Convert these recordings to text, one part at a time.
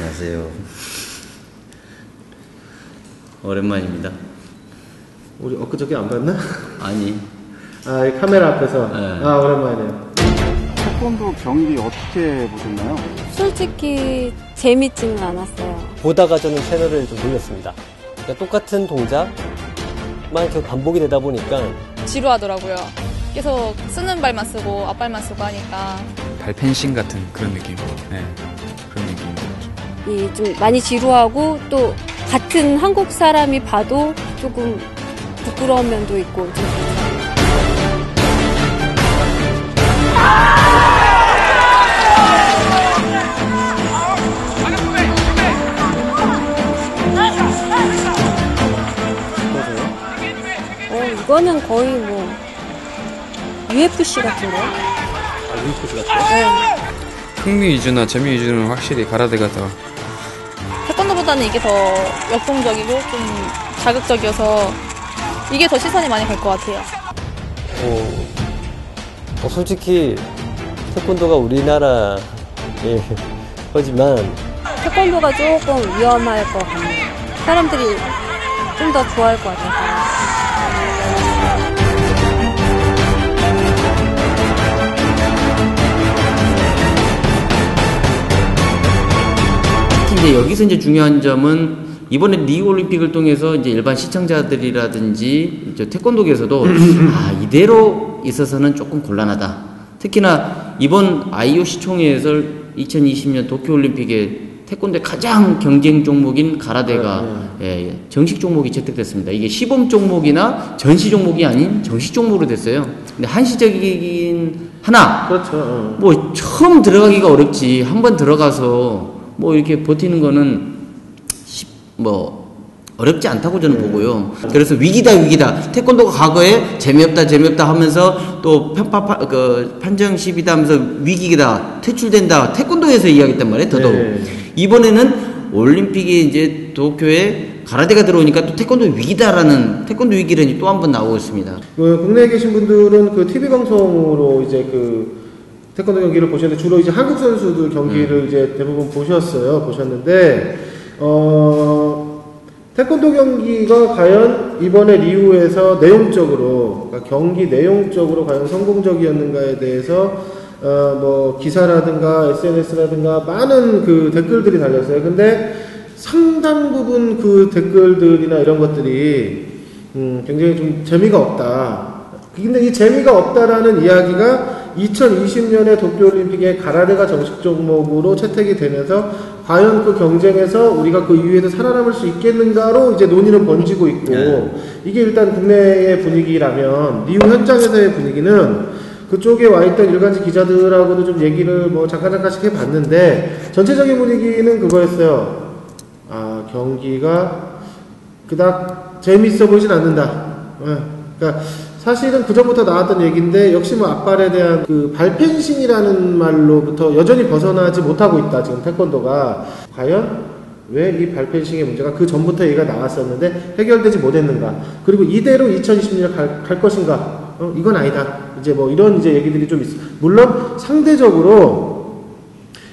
안녕하세요. 오랜만입니다. 우리 엊그저께 안 봤나? 아니. 아, 이 카메라 앞에서. 네. 아, 오랜만이네요. 태권도 경기 어떻게 보셨나요? 솔직히 재밌지는 않았어요. 보다가 저는 채널을 좀 돌렸습니다. 그러니까 똑같은 동작만 계속 반복이 되다 보니까 지루하더라고요. 계속 쓰는 발만 쓰고 앞발만 쓰고 하니까 발펜싱 같은 그런 느낌. 네, 그런 느낌인 것 같죠. 좀 많이 지루하고 또 같은 한국 사람이 봐도 조금 부끄러운 면도 있고 좀 이거는 거의 뭐 UFC 같은데? 아, UFC 같아요? 네. 흥미 위주나 재미 위주는 확실히 가라데가 더. 태권도보다는 이게 더 역동적이고 좀 자극적이어서 이게 더 시선이 많이 갈 것 같아요. 솔직히 태권도가 우리나라의 거지만 태권도가 조금 위험할 것 같네요. 사람들이 좀 더 좋아할 것 같아요. 이제 여기서 이제 중요한 점은 이번에 리우 올림픽을 통해서 이제 일반 시청자들이라든지 이제 태권도계에서도 이대로 있어서는 조금 곤란하다. 특히나 이번 IOC 총회에서 2020년 도쿄 올림픽에 태권도의 가장 경쟁 종목인 가라데가 정식 종목이 채택됐습니다. 이게 시범 종목이나 전시 종목이 아닌 정식 종목으로 됐어요. 근데 한시적이긴 하나, 그렇죠. 뭐 처음 들어가기가 어렵지. 한번 들어가서 뭐 이렇게 버티는 거는 어렵지 않다고 저는 보고요. 그래서 위기다. 태권도가 과거에 재미없다 하면서 또 판정 시비다 하면서 위기다, 퇴출된다. 태권도에서 이야기했단 말이에요. 더더욱. 이번에는 올림픽에 이제 도쿄에 가라데가 들어오니까 또 태권도 위기다라는 태권도 위기론이 또 한 번 나오고 있습니다. 국내에 계신 분들은 그 TV 방송으로 이제 그 태권도 경기를 보셨는데 주로 이제 한국 선수들 경기를 이제 대부분 보셨는데 태권도 경기가 과연 이번에 리우에서 내용적으로 그러니까 경기 내용적으로 과연 성공적이었는가에 대해서 뭐 기사라든가 SNS라든가 많은 그 댓글들이 달렸어요. 근데 상당 부분 그 댓글들이나 이런 것들이 굉장히 좀 재미가 없다. 근데 이 재미가 없다라는 이야기가 2020년에 도쿄올림픽에 가라데가 정식 종목으로 채택이 되면서 과연 그 경쟁에서 우리가 그 이후에도 살아남을 수 있겠는가로 이제 논의는 번지고 있고 이게 일단 국내의 분위기라면 리우 현장에서의 분위기는 그쪽에 와있던 일간지 기자들하고도 좀 얘기를 뭐 잠깐씩 해봤는데 전체적인 분위기는 그거였어요. 경기가 그닥 재밌어 보이진 않는다. 그러니까 사실은 그전부터 나왔던 얘기인데 역시 뭐 앞발에 대한 그 발펜싱이라는 말로부터 여전히 벗어나지 못하고 있다. 지금 태권도가 과연 왜 이 발펜싱의 문제가 그 전부터 얘기가 나왔었는데 해결되지 못했는가? 그리고 이대로 2020년에 갈 것인가? 이건 아니다. 이제 뭐 이런 이제 얘기들이 좀 있어. 물론 상대적으로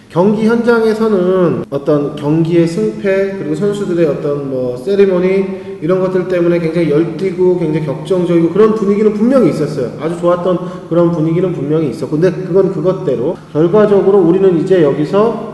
경기 현장에서는 어떤 경기의 승패 그리고 선수들의 어떤 뭐 세리머니 이런 것들 때문에 굉장히 열띠고 굉장히 격정적이고 그런 분위기는 분명히 있었어요. 아주 좋았던 그런 분위기는 분명히 있었고 근데 그건 그것대로 결과적으로 우리는 이제 여기서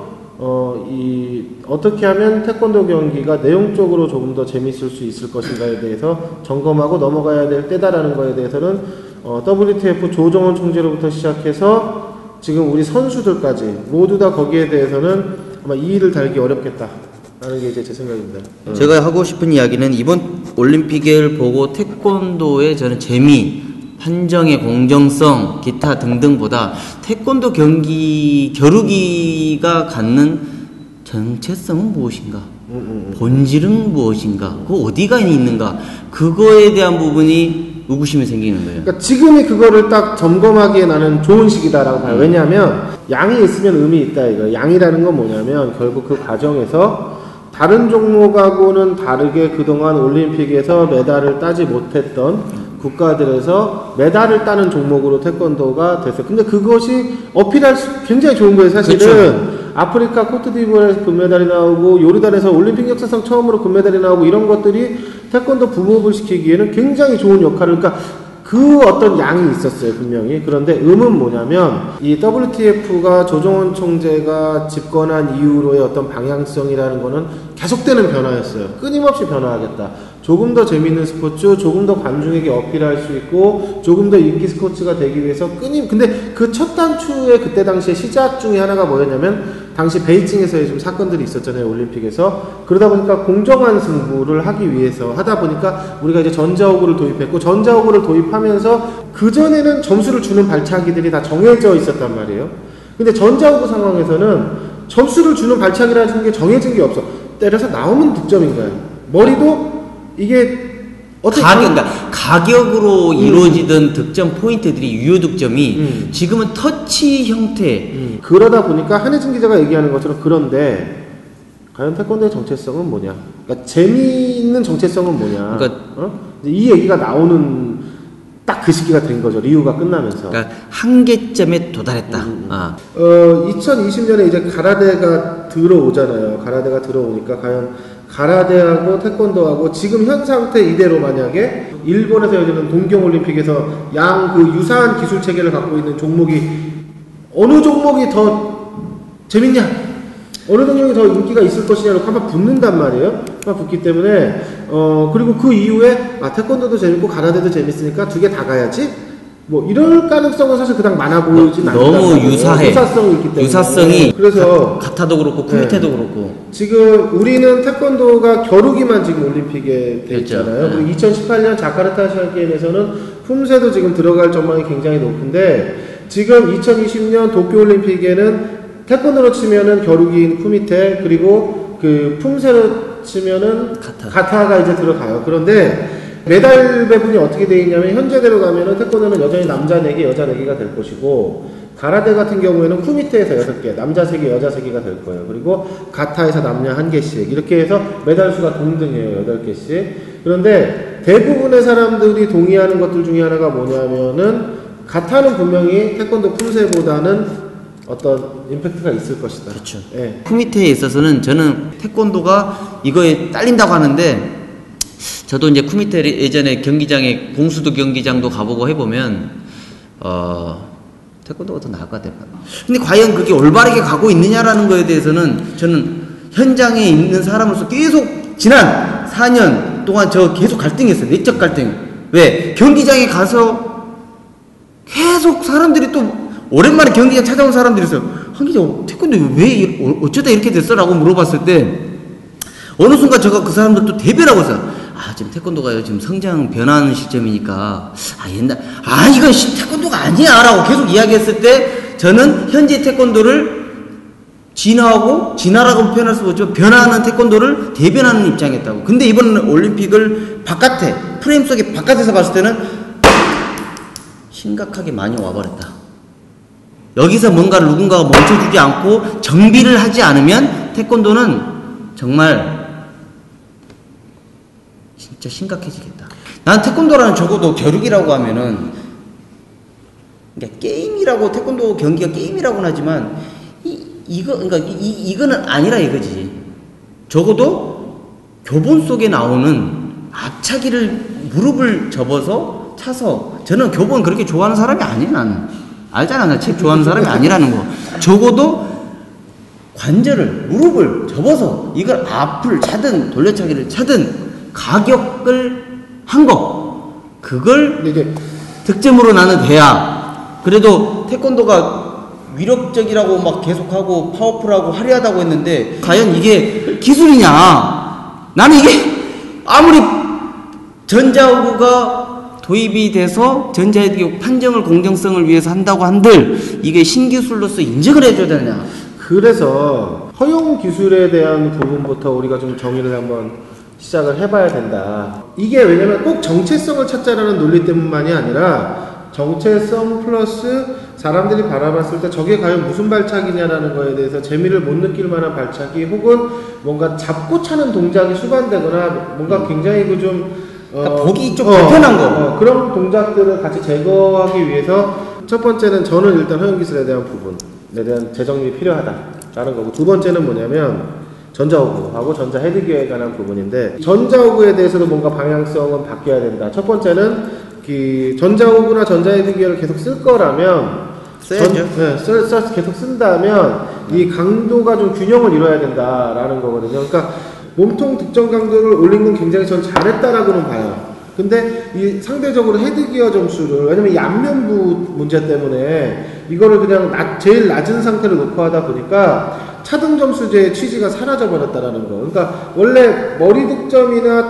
어떻게 하면 태권도 경기가 내용적으로 조금 더 재밌을 수 있을 것인가에 대해서 점검하고 넘어가야 될 때다라는 거에 대해서는 WTF 조정원 총재로부터 시작해서 지금 우리 선수들까지 모두 다 거기에 대해서는 아마 이의를 달기 어렵겠다라는 게 이제 제 생각입니다. 제가 하고 싶은 이야기는 이번 올림픽을 보고 태권도의 저는 재미, 판정의 공정성, 기타 등등보다 태권도 경기 겨루기가 갖는 정체성은 무엇인가? 본질은 무엇인가? 그 어디가 있는가? 그거에 대한 부분이 의구심이 생기는 거예요. 그러니까 지금이 그거를 딱 점검하기에 나는 좋은 시기다라고 봐요. 왜냐하면 양이 있으면 의미 있다 이거. 양이라는 건 뭐냐면 결국 그 과정에서 다른 종목하고는 다르게 그동안 올림픽에서 메달을 따지 못했던 국가들에서 메달을 따는 종목으로 태권도가 됐어요. 근데 그것이 어필할 수 굉장히 좋은 거예요. 사실은 그렇죠. 아프리카 코트디부아르에서 금메달이 나오고 요르단에서 올림픽 역사상 처음으로 금메달이 나오고 이런 것들이 태권도 붐업을 시키기에는 굉장히 좋은 역할을, 그러니까 그 어떤 양이 있었어요, 분명히. 그런데 뭐냐면 이 WTF가 조정원 총재가 집권한 이후로의 어떤 방향성이라는 거는 계속되는 변화였어요. 끊임없이 변화하겠다. 조금 더 재밌는 스포츠, 조금 더 관중에게 어필할 수 있고 조금 더 인기 스포츠가 되기 위해서 근데 그 첫 단추의 그때 당시에 시작 중에 하나가 뭐였냐면 당시 베이징에서의 좀 사건들이 있었잖아요, 올림픽에서. 그러다 보니까 공정한 승부를 하기 위해서 하다 보니까 우리가 이제 전자호구를 도입했고, 전자호구를 도입하면서 그전에는 점수를 주는 발차기들이 다 정해져 있었단 말이에요. 근데 전자호구 상황에서는 점수를 주는 발차기라는 게 정해진 게 없어. 때려서 나오면 득점인 거예요. 머리도 이게 어떻게 가격으로 이루어지던 득점 포인트들이 유효 득점이 지금은 터치 형태. 그러다 보니까 한혜진 기자가 얘기하는 것처럼, 그런데 과연 태권도의 정체성은 뭐냐? 그러니까 재미있는 정체성은 뭐냐? 그러니까 이 얘기가 나오는 딱 그 시기가 된 거죠. 리우가 끝나면서. 그러니까 한계점에 도달했다. 2020년에 이제 가라데가 들어오잖아요. 가라데가 들어오니까 과연 가라데하고 태권도하고 지금 현 상태 이대로 만약에 일본에서 열리는 동경올림픽에서 양 그 유사한 기술 체계를 갖고 있는 종목이 어느 종목이 더 재밌냐, 어느 종목이 더 인기가 있을 것이냐로 한번 붙는단 말이에요. 한번 붙기 때문에 그리고 그 이후에 태권도도 재밌고 가라데도 재밌으니까 두 개 다 가야지, 뭐 이럴 가능성은 사실 그닥 많아 보이진 않는다. 너무 유사해. 유사성이 있기 때문에. 유사성이 그래서 가타도 그렇고 쿠미테도 그렇고. 지금 우리는 태권도가 겨루기만 지금 올림픽에 돼 그렇죠. 있잖아요. 그리고 2018년 자카르타 아시안 게임에서는 품새도 지금 들어갈 전망이 굉장히 높은데, 지금 2020년 도쿄올림픽에는 태권도로 치면은 겨루기인 쿠미테, 그리고 그 품새로 치면은 가타가 이제 들어가요. 그런데 메달 배분이 어떻게 되어 있냐면, 현재대로 가면은 태권도는 여전히 남자 4개, 여자 4개가 될 것이고, 가라데 같은 경우에는 쿠미테에서 6개, 남자 3개, 여자 3개가 될 거예요. 그리고 가타에서 남녀 1개씩, 이렇게 해서 메달 수가 동등해요. 8개씩. 그런데 대부분의 사람들이 동의하는 것들 중에 하나가 뭐냐면은, 가타는 분명히 태권도 품새보다는 어떤 임팩트가 있을 것이다. 그렇죠. 예. 쿠미테에 있어서는 저는 태권도가 이거에 딸린다고 하는데, 저도 이제 쿠미테 예전에 경기장에 공수도 경기장도 가보고 해보면 태권도가 더 나을 것 같아요. 근데 과연 그게 올바르게 가고 있느냐라는 거에 대해서는 저는 현장에 있는 사람으로서 계속 지난 4년 동안 저 계속 갈등했어요. 내적 갈등. 왜? 경기장에 가서 계속 사람들이 또 오랜만에 경기장 찾아온 사람들이 있어요. 한 기자, 태권도 왜 어쩌다 이렇게 됐어? 라고 물어봤을 때 어느 순간 제가 그 사람들 또 대변하고 있어요. 지금 태권도가 지금 성장 변화하는 시점이니까 이건 태권도가 아니야 라고 계속 이야기했을 때, 저는 현재 태권도를 진화라고 표현할 수 없죠. 변화하는 태권도를 대변하는 입장이었다고. 근데 이번 올림픽을 바깥에, 프레임 속에 바깥에서 봤을 때는 심각하게 많이 와버렸다. 여기서 뭔가를 누군가가 멈춰주지 않고 정비를 하지 않으면 태권도는 정말 진짜 심각해지겠다. 난 태권도라는 적어도 겨루기라고 하면은, 그러니까 게임이라고, 태권도 경기가 게임이라고는 하지만 이거는 아니라 이거지. 적어도 교본 속에 나오는 앞차기를 무릎을 접어서 차서, 저는 교본 그렇게 좋아하는 사람이 아니야. 나는 알잖아, 나 책 좋아하는 사람이 아니라는 거. 적어도 관절을, 무릎을 접어서 이걸 앞을 차든 돌려차기를 차든 가격을 한 거, 그걸 이제 득점으로 나는 돼야. 그래도 태권도가 위력적이라고 막 계속하고 파워풀하고 화려하다고 했는데, 과연 이게 기술이냐? 나는 이게 아무리 전자호구가 도입이 돼서 전자호구 판정을 공정성을 위해서 한다고 한들 이게 신기술로서 인정을 해줘야 되느냐? 그래서 허용 기술에 대한 부분부터 우리가 좀 정의를 한번 시작을 해봐야 된다. 이게 왜냐면 꼭 정체성을 찾자라는 논리 때문만이 아니라, 정체성 플러스 사람들이 바라봤을 때 저게 과연 무슨 발차기냐라는 거에 대해서 재미를 못 느낄 만한 발차기, 혹은 뭔가 잡고 차는 동작이 수반되거나 뭔가 굉장히 그러니까 보기 좀 불편한 거, 그런 동작들을 같이 제거하기 위해서 첫 번째는 저는 일단 허용 기술에 대한 부분에 대한 재정립이 필요하다. 라는 거고, 두 번째는 뭐냐면 전자호구하고 전자 헤드기어에 관한 부분인데, 전자호구에 대해서도 뭔가 방향성은 바뀌어야 된다. 첫 번째는 전자호구나 전자 헤드기어를 계속 쓸 거라면 써야죠. 계속 쓴다면 이 강도가 좀 균형을 이뤄야 된다라는 거거든요. 그러니까 몸통 특정 강도를 올린 건 굉장히 전 잘했다라고는 봐요. 근데 이 상대적으로 헤드기어 점수를, 왜냐면 이 안면부 문제 때문에 이거를 그냥 제일 낮은 상태로 놓고 하다 보니까 차등 점수제의 취지가 사라져 버렸다라는 거. 그러니까 원래 머리 득점이나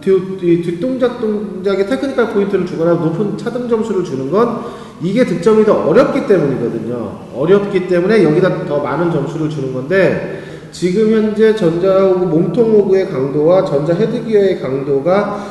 뒷동작 동작에 테크니컬 포인트를 주거나 높은 차등 점수를 주는 건 이게 득점이 더 어렵기 때문이거든요. 어렵기 때문에 여기다 더 많은 점수를 주는 건데, 지금 현재 전자호구 몸통 호구의 강도와 전자 헤드기어의 강도가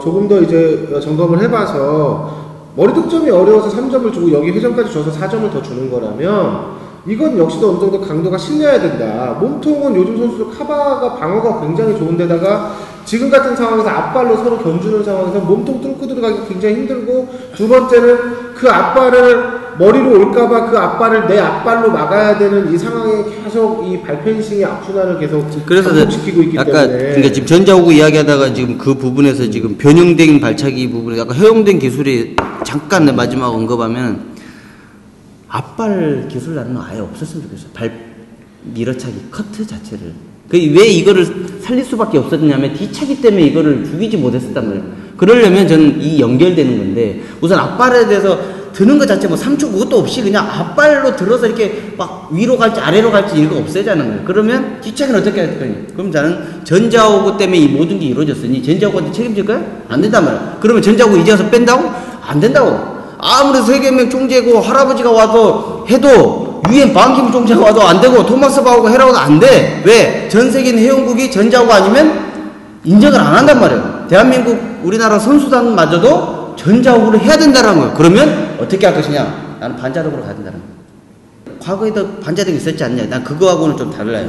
조금 더 이제 점검을 해봐서 머리 득점이 어려워서 3점을 주고 여기 회전까지 줘서 4점을 더 주는 거라면 이건 역시도 어느 정도 강도가 실려야 된다. 몸통은 요즘 선수들 카바가 방어가 굉장히 좋은데다가 지금 같은 상황에서 앞발로 서로 견주는 상황에서 몸통 뚫고 들어가기 굉장히 힘들고, 두 번째는 그 앞발을 머리로 올까봐 그 앞발을 내 앞발로 막아야 되는 이 상황에 계속 이 발펜싱의 악순환을 계속 지키고 있기 때문에. 그러니까 지금 전자호구 이야기하다가 지금 그 부분에서 지금 변형된 발차기 부분에 약간 허용된 기술이 잠깐 마지막 언급하면, 앞발 기술 나는 건 아예 없었으면 좋겠어요. 발 밀어차기 커트 자체를. 왜 이거를 살릴 수밖에 없었냐면 뒤차기 때문에 이거를 죽이지 못했었단 말이에요. 그러려면 저는 이 연결되는 건데, 우선 앞발에 대해서 드는 것 자체 뭐 3초 그것도 없이 그냥 앞발로 들어서 이렇게 막 위로 갈지 아래로 갈지 이거 없애자는 거예요. 그러면 뒤차기는 어떻게 할 거니? 그럼 저는 전자호구 때문에 이 모든 게 이루어졌으니 전자호구한테 책임질까요? 안 된단 말이에요. 그러면 전자호구 이제 와서 뺀다고? 안 된다고. 아무리 세계명 총재고 할아버지가 와도 해도, 유엔 반기문 총재가 와도 안 되고, 토마스 바우가 해라고 해도 안 돼. 왜? 전 세계인 회원국이 전자호구 아니면 인정을 안 한단 말이에요. 대한민국 우리나라 선수단마저도 전자호구를 해야 된다는 거예요. 그러면 어떻게 할 것이냐? 나는 반자동으로 가야 된다는 거예요. 과거에도 반자동이 있었지 않냐? 난 그거하고는 좀 달라요.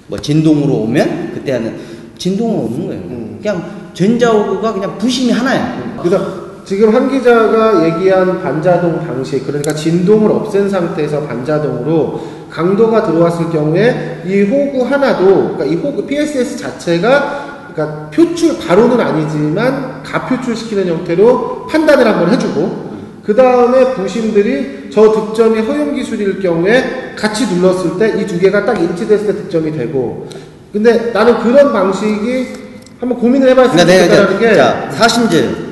뭐 진동으로 오면 그때 하는 진동은 없는 거예요. 그냥 전자호구가 그냥 부심이 하나야. 그래서 지금 한 기자가 얘기한 반자동 방식, 그러니까 진동을 없앤 상태에서 반자동으로 강도가 들어왔을 경우에 이 호구 하나도, 그러니까 이 호구 PSS 자체가, 그러니까 표출 바로는 아니지만 가표출시키는 형태로 판단을 한번 해주고, 그 다음에 부심들이 저 득점이 허용 기술일 경우에 같이 눌렀을 때 이 두 개가 딱 일치됐을 때 득점이 되고. 근데 나는 그런 방식이 한번 고민을 해봤으면 좋겠다는 게. 자, 사심제.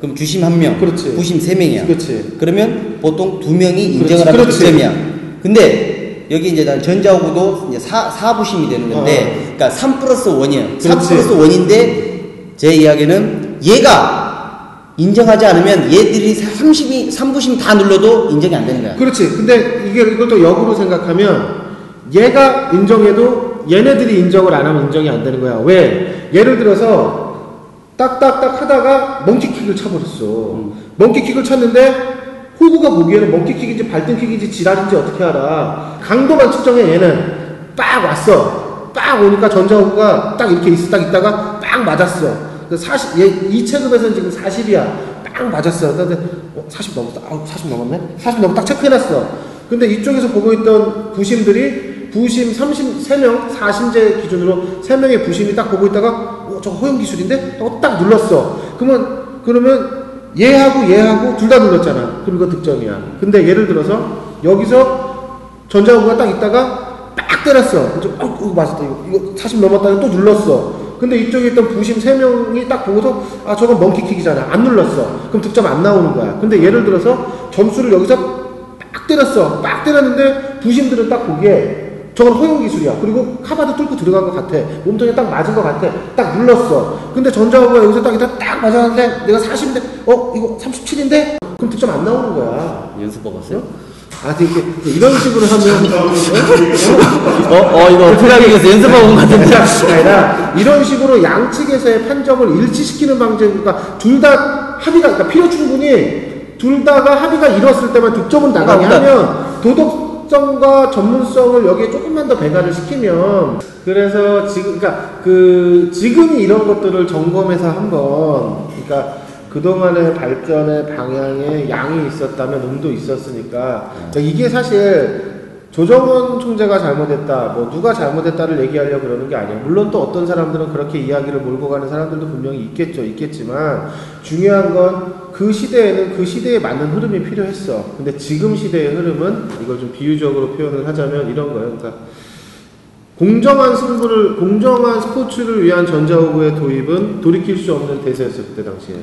그럼 주심 1명, 그렇지. 부심 3명이야. 그렇지. 그러면 보통 2명이 인정을 하면 득점이야. 근데 여기 이제 난 전자호구도 이제 4부심이 되는 건데, 그러니까 3+1이에요. 3+1인데 제 이야기는 얘가 인정하지 않으면 얘들이 3부심 다 눌러도 인정이 안 되는 거야. 그렇지. 근데 이걸 또 역으로 생각하면 얘가 인정해도 얘네들이 인정을 안 하면 인정이 안 되는 거야. 왜? 예를 들어서 딱딱딱 하다가 멍키킥을 쳐버렸어. 멍키킥을 쳤는데 호구가 보기에는 멍키킥인지 발등킥인지 지랄인지 어떻게 알아. 강도만 측정해. 얘는 빡 왔어. 빡 오니까 전자호구가 딱 이렇게 딱 있다가 빡 맞았어. 40, 얘 2체급에서는 지금 40이야. 빡 맞았어. 근데 40 넘었다. 40 넘었네? 40 넘어 딱 체크해놨어. 근데 이쪽에서 보고 있던 부심들이 부심 33명, 4심제 기준으로 3명의 부심이 딱 보고 있다가 저거 허용 기술인데? 하고 딱 눌렀어. 그러면 얘하고 둘 다 눌렀잖아. 그럼 이거 득점이야. 근데 예를 들어서 여기서 전자호구가 딱 있다가 딱 때렸어. 이거 맞았다. 이거 40 넘었다가 또 눌렀어. 근데 이쪽에 있던 부심 3명이 딱 보고서 저건 멍키킥이잖아. 안 눌렀어. 그럼 득점 안 나오는 거야. 근데 예를 들어서 점수를 여기서 딱 때렸어. 딱 때렸는데 부심들은 딱 보기에 저건 허용 기술이야. 그리고 카바도 뚫고 들어간 것 같아. 몸통에 딱 맞은 것 같아. 딱 눌렀어. 근데 전자호구가 여기서 딱 맞았는데 내가 40인데 이거 37인데? 그럼 득점 안 나오는 거야. 연습 먹었어요? 이렇게 이런 식으로 하면 이거 어떻게 하겠어? 연습하고 온 것 같은데. 아니라 이런 식으로 양측에서의 판정을 일치시키는 방식. 그러니까 둘 다 합의가, 그러니까 필요 충분히 둘 다가 합의가 이뤘을 때만 득점은 나가게 하면 도덕성과 전문성을 여기에 조금만 더 배가를 시키면. 그래서 지금이 이런 것들을 점검해서 한번, 그러니까 그동안의 발전의 방향에 양이 있었다면 음도 있었으니까. 이게 사실 조정원 총재가 잘못했다, 뭐 누가 잘못했다를 얘기하려고 그러는 게 아니에요. 물론 또 어떤 사람들은 그렇게 이야기를 몰고 가는 사람들도 분명히 있겠지만 중요한 건 그 시대에는 그 시대에 맞는 흐름이 필요했어. 근데 지금 시대의 흐름은 이걸 좀 비유적으로 표현을 하자면 이런 거예요. 그러니까 공정한 스포츠를 위한 전자호구의 도입은 돌이킬 수 없는 대세였어요, 그때 당시에.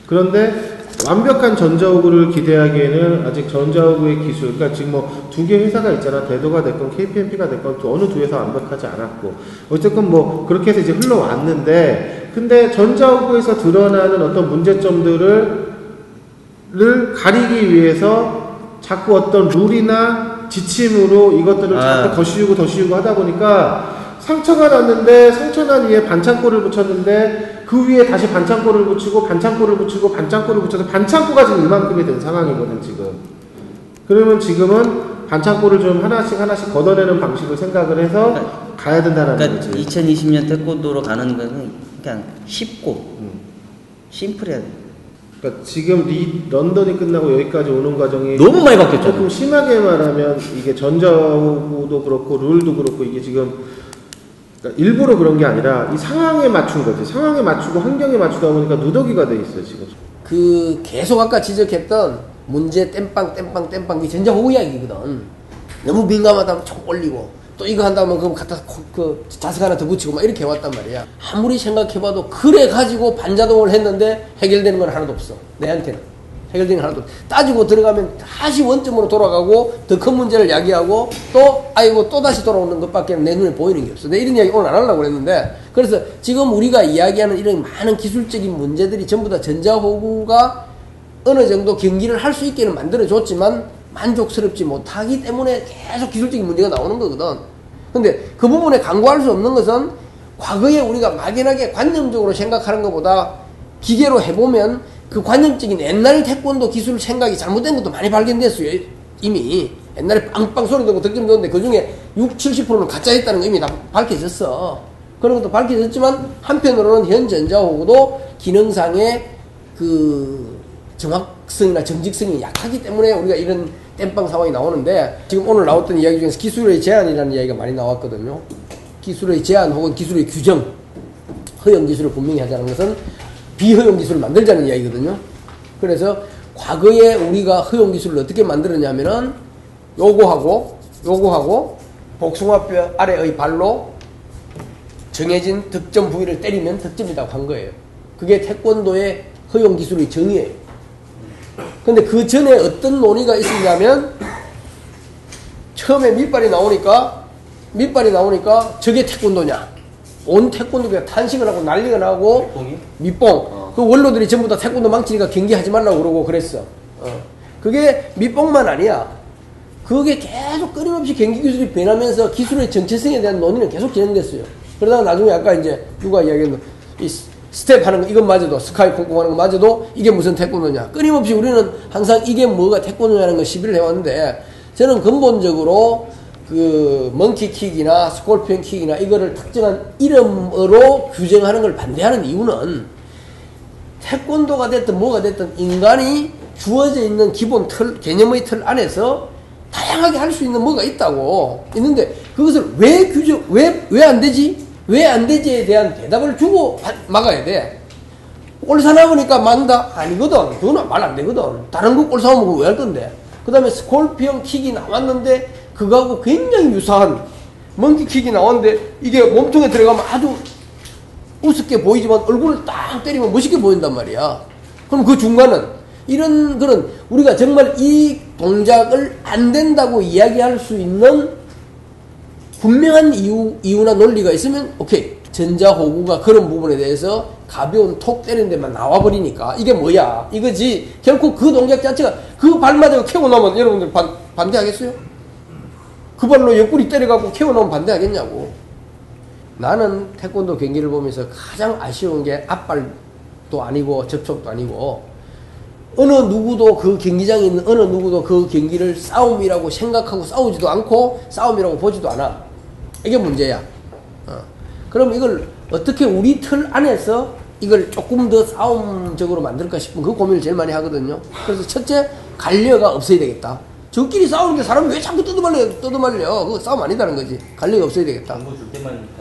그런데 완벽한 전자호구를 기대하기에는 아직 전자호구의 기술, 그러니까 지금 뭐 두 개 회사가 있잖아. 대도가 됐건 KPMP가 됐건 어느 두 회사 완벽하지 않았고 어쨌든 뭐 그렇게 해서 이제 흘러왔는데, 근데 전자호구에서 드러나는 어떤 문제점들을 가리기 위해서 자꾸 어떤 룰이나 지침으로 이것들을 자꾸 더 씌우고 하다 보니까 상처가 났는데 상처 난 위에 반창고를 붙였는데 그 위에 다시 반창고를 붙이고 반창고를 붙여서 반창고가 지금 이만큼이 된 상황이거든 지금. 그러면 지금은 반창고를 좀 하나씩 걷어내는 방식을 생각을 해서 가야 된다는 거지. 2020년 태권도로 가는 거는 그냥 쉽고 심플해야 돼. 그러니까 지금 런던이 끝나고 여기까지 오는 과정이 너무 많이 바뀌었죠. 조금 심하게 말하면 이게 전자호구도 그렇고 룰도 그렇고 이게 지금 그러니까 일부러 그런 게 아니라 이 상황에 맞춘 거지. 상황에 맞추고 환경에 맞추다 보니까 누더기가 돼 있어 지금. 그 계속 아까 지적했던 문제 땜빵 이 전자호구 이야기거든. 너무 민감하다면 총 올리고 또 이거 한다면 그럼 갖다 그 자석 하나 더 붙이고 막 이렇게 해왔단 말이야. 아무리 생각해봐도 그래 가지고 반자동을 했는데 해결되는 건 하나도 없어. 내한테는 해결되는 건 하나도 없어. 따지고 들어가면 다시 원점으로 돌아가고 더 큰 문제를 야기하고 또 아이고 또 다시 돌아오는 것밖에 내 눈에 보이는 게 없어. 내가 이런 이야기 오늘 안 하려고 그랬는데, 그래서 지금 우리가 이야기하는 이런 많은 기술적인 문제들이 전부 다 전자호구가 어느 정도 경기를 할 수 있게는 만들어줬지만 만족스럽지 못하기 때문에 계속 기술적인 문제가 나오는 거거든. 근데 그 부분에 간과할 수 없는 것은 과거에 우리가 막연하게 관념적으로 생각하는 것보다 기계로 해보면 그 관념적인 옛날 태권도 기술 생각이 잘못된 것도 많이 발견됐어요. 이미 옛날에 빵빵 소리 듣고 득점 넣었는데 그 중에 60-70%는 가짜였다는 거 이미 다 밝혀졌어. 그런 것도 밝혀졌지만 한편으로는 현 전자호구도 기능상의 그 정확성이나 정직성이 약하기 때문에 우리가 이런 땜빵 상황이 나오는데, 지금 오늘 나왔던 이야기 중에서 기술의 제한이라는 이야기가 많이 나왔거든요. 기술의 제한 혹은 기술의 규정, 허용 기술을 분명히 하자는 것은 비허용 기술을 만들자는 이야기거든요. 그래서 과거에 우리가 허용 기술을 어떻게 만들었냐면은 요거하고 복숭아뼈 아래의 발로 정해진 득점 부위를 때리면 득점이라고 한 거예요. 그게 태권도의 허용 기술의 정의예요. 근데 그 전에 어떤 논의가 있었냐면, 처음에 밑발이 나오니까 저게 태권도냐, 온 태권도가 탄식을 하고 난리가 나고 밑봉 그 원로들이 전부 다 태권도 망치니까 경기하지 말라고 그러고 그랬어. 그게 밑봉만 아니야. 그게 계속 끊임없이 경기 기술이 변하면서 기술의 정체성에 대한 논의는 계속 진행됐어요. 그러다가 나중에 아까 이제 누가 이야기했는 이 스텝 하는 거, 이것마저도, 스카이 콩콩 하는 것마저도 이게 무슨 태권도냐. 끊임없이 우리는 항상 이게 뭐가 태권도냐는 거 시비를 해왔는데, 저는 근본적으로 그 먼키킥이나 스콜피언 킥이나 이거를 특정한 이름으로 규정하는 걸 반대하는 이유는, 태권도가 됐든 뭐가 됐든 인간이 주어져 있는 기본 틀, 개념의 틀 안에서 다양하게 할 수 있는 뭐가 있는데, 그것을 왜 안 되지? 왜 안 되지에 대한 대답을 주고 막아야 돼. 골 사나보니까 막는다? 아니거든. 그거는 말 안 되거든. 다른 거 골 사오면 왜 할 건데? 그 다음에 스콜피언 킥이 나왔는데 그거하고 굉장히 유사한 먼키 킥이 나왔는데 이게 몸통에 들어가면 아주 우습게 보이지만 얼굴을 딱 때리면 멋있게 보인단 말이야. 그럼 그 중간은 이런 그런 우리가 정말 이 동작을 안 된다고 이야기할 수 있는 분명한 이유나 논리가 있으면 오케이. 전자호구가 그런 부분에 대해서 가벼운 톡 때리는 데만 나와버리니까 이게 뭐야 이거지. 결코 그 동작 자체가 그 발맞아서 캐고 나면 여러분들 반대하겠어요? 그 발로 옆구리 때려갖고 캐고 나면 반대하겠냐고. 나는 태권도 경기를 보면서 가장 아쉬운 게 앞발도 아니고 접촉도 아니고, 어느 누구도 그 경기장에 있는 어느 누구도 그 경기를 싸움이라고 생각하고 싸우지도 않고 싸움이라고 보지도 않아. 이게 문제야. 그럼 이걸 어떻게 우리 틀 안에서 이걸 조금 더 싸움적으로 만들까 싶은 그 고민을 제일 많이 하거든요. 그래서 첫째, 관료가 없어야 되겠다. 저끼리 싸우는데 사람이 왜 자꾸 뜯어말려? 그거 싸움 아니다는 거지. 관료가 없어야 되겠다.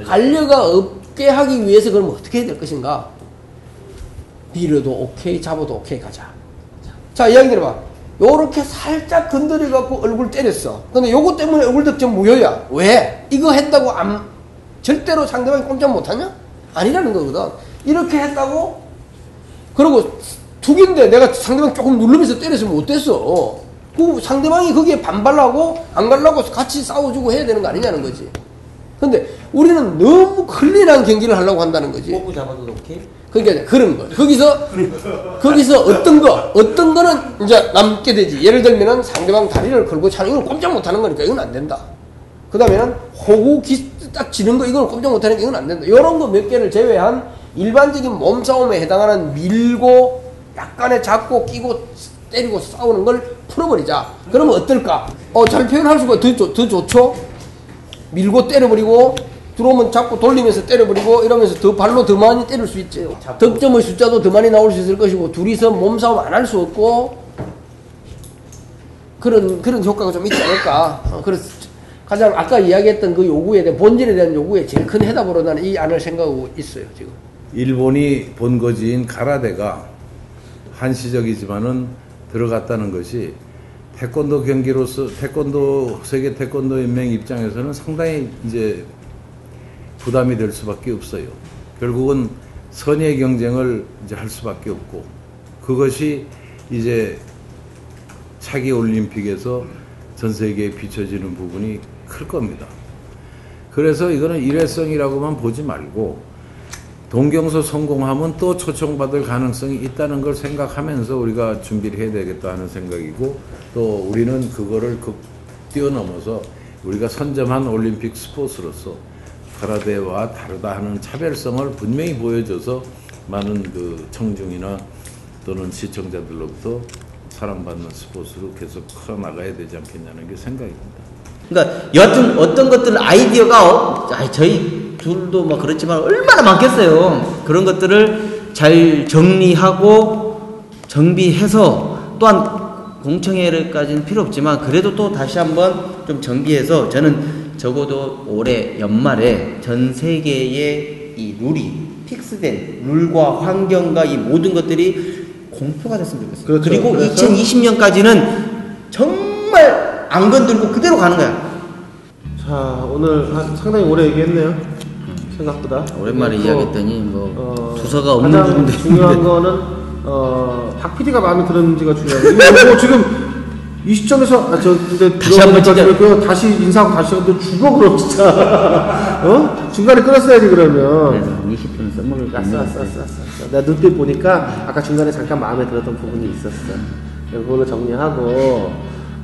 관료가 없게 하기 위해서 그러면 어떻게 해야 될 것인가? 밀어도 오케이, 잡아도 오케이 가자. 자, 이야기 들어봐. 요렇게 살짝 건드려갖고 얼굴 때렸어. 근데 요거 때문에 얼굴 득점 무효야. 왜? 이거 했다고 절대로 상대방이 꼼짝 못하냐? 아니라는 거거든. 이렇게 했다고? 그리고 투기인데 내가 상대방 조금 누르면서 때렸으면 어땠어? 그 상대방이 거기에 반발하고 안 가려고 같이 싸워주고 해야 되는 거 아니냐는 거지. 근데 우리는 너무 클린한 경기를 하려고 한다는 거지. 꼬부 잡아도 오케이? 그러니까 그런 거. 거기서 어떤 거는 이제 남게 되지. 예를 들면은 상대방 다리를 걸고 차는 이건 꼼짝 못 하는 거니까 이건 안 된다. 그 다음에는 호구 딱 지는 거 이건 꼼짝 못 하는 게 이건 안 된다. 이런 거 몇 개를 제외한 일반적인 몸싸움에 해당하는 밀고 약간의 잡고 끼고 때리고 싸우는 걸 풀어버리자. 그러면 어떨까? 잘 표현할 수가 더 좋죠? 밀고 때려버리고 들어오면 잡고 돌리면서 때려버리고 이러면서 더 발로 더 많이 때릴 수 있죠. 득점의 숫자도 더 많이 나올 수 있을 것이고 둘이서 몸싸움 안 할 수 없고 그런 효과가 좀 있지 않을까. 그래서 가장 아까 이야기했던 그 요구에 대한 본질에 대한 요구에 제일 큰 해답으로 나는 이 안을 생각하고 있어요 지금. 일본이 본거지인 가라데가 한시적이지만은 들어갔다는 것이 태권도 경기로서 세계 태권도 연맹 입장에서는 상당히 이제 부담이 될 수밖에 없어요. 결국은 선의 경쟁을 이제 할 수밖에 없고 그것이 이제 차기 올림픽에서 전 세계에 비춰지는 부분이 클 겁니다. 그래서 이거는 일회성이라고만 보지 말고 동경서 성공하면 또 초청받을 가능성이 있다는 걸 생각하면서 우리가 준비를 해야 되겠다 하는 생각이고 또 우리는 그거를 뛰어넘어서 우리가 선점한 올림픽 스포츠로서 가라데와 다르다 하는 차별성을 분명히 보여줘서 많은 그 청중이나 또는 시청자들로부터 사랑받는 스포츠로 계속 커나가야 되지 않겠냐는 게 생각입니다. 그러니까 여하튼 어떤 것들 아이디어가 저희 둘도 뭐 그렇지만 얼마나 많겠어요. 그런 것들을 잘 정리하고 정비해서 또한 공청회까지는 필요 없지만 그래도 또 다시 한번 좀 정비해서 저는 적어도 올해 연말에 전 세계의 이 룰이 픽스된 룰과 환경과 이 모든 것들이 공표가 됐으면 좋겠어요. 그렇죠. 그리고 2020년까지는 정말 안 건들고 그대로 가는 거야. 자, 오늘 상당히 오래 얘기했네요. 생각보다. 오랜만에 이야기했더니 뭐 두서가 없는 가장 부분도 중요한 거는 박 PD가 마음에 들었는지가 중요해요. 지금 이 시점에서 근데 다시 한번 진짜 다시 인사하고 다시 하면 죽어 그럼 진짜. 중간에 끊었어야지 그러면. 20분 써먹을 거 아싸. 내가 눈빛 보니까 아까 중간에 잠깐 마음에 들었던 부분이 있었어. 그걸로 정리하고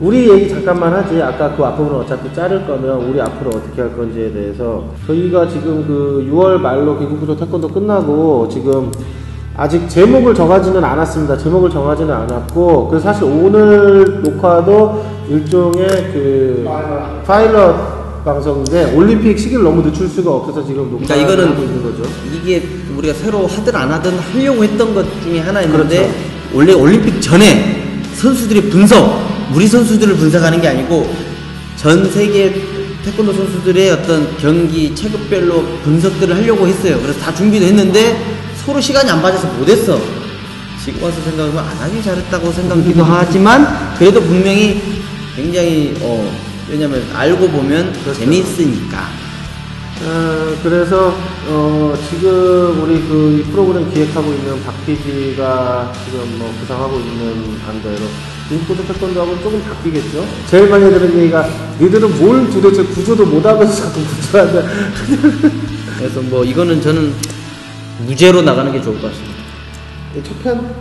우리 얘기 잠깐만 하지. 아까 그 앞부분은 어차피 자를 거면 우리 앞으로 어떻게 할 건지에 대해서 저희가 지금 그 6월 말로 기국구조 태권도 끝나고 지금 아직 제목을 정하지는 않았습니다. 제목을 정하지는 않았고 그래서 사실 오늘 녹화도 일종의 그 파일럿 방송인데 올림픽 시기를 너무 늦출 수가 없어서 지금 녹화를 그러니까 하고 있는 거죠. 이게 우리가 새로 하든 안 하든 하려고 했던 것 중에 하나였는데 그렇죠. 원래 올림픽 전에 선수들의 분석 우리 선수들을 분석하는 게 아니고 전 세계 태권도 선수들의 어떤 경기 체급별로 분석들을 하려고 했어요. 그래서 다 준비도 했는데 서로 시간이 안 맞아서 못했어. 지금 와서 생각하면 안 하길 잘했다고 생각하기도 하지만 그래도 분명히 굉장히 왜냐면 알고 보면 재미있으니까. 그래서 지금 우리 이 프로그램 기획하고 있는 박 PD가 지금 뭐 구상하고 있는 안대로 기국구조 태권도하고는 조금 바뀌겠죠. 제일 많이 들은 얘기가 니들은 뭘 도대체 구조도 못하면서 자꾸 구조하냐. 그래서 뭐 이거는 저는 무죄로 나가는 게 좋을 것 같습니다. 첫 편?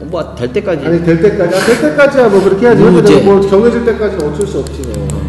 뭐 될 때까지. 아니 될 때까지야 뭐 그렇게 해야지. 무죄. 뭐 정해질 때까지는 어쩔 수 없지 뭐.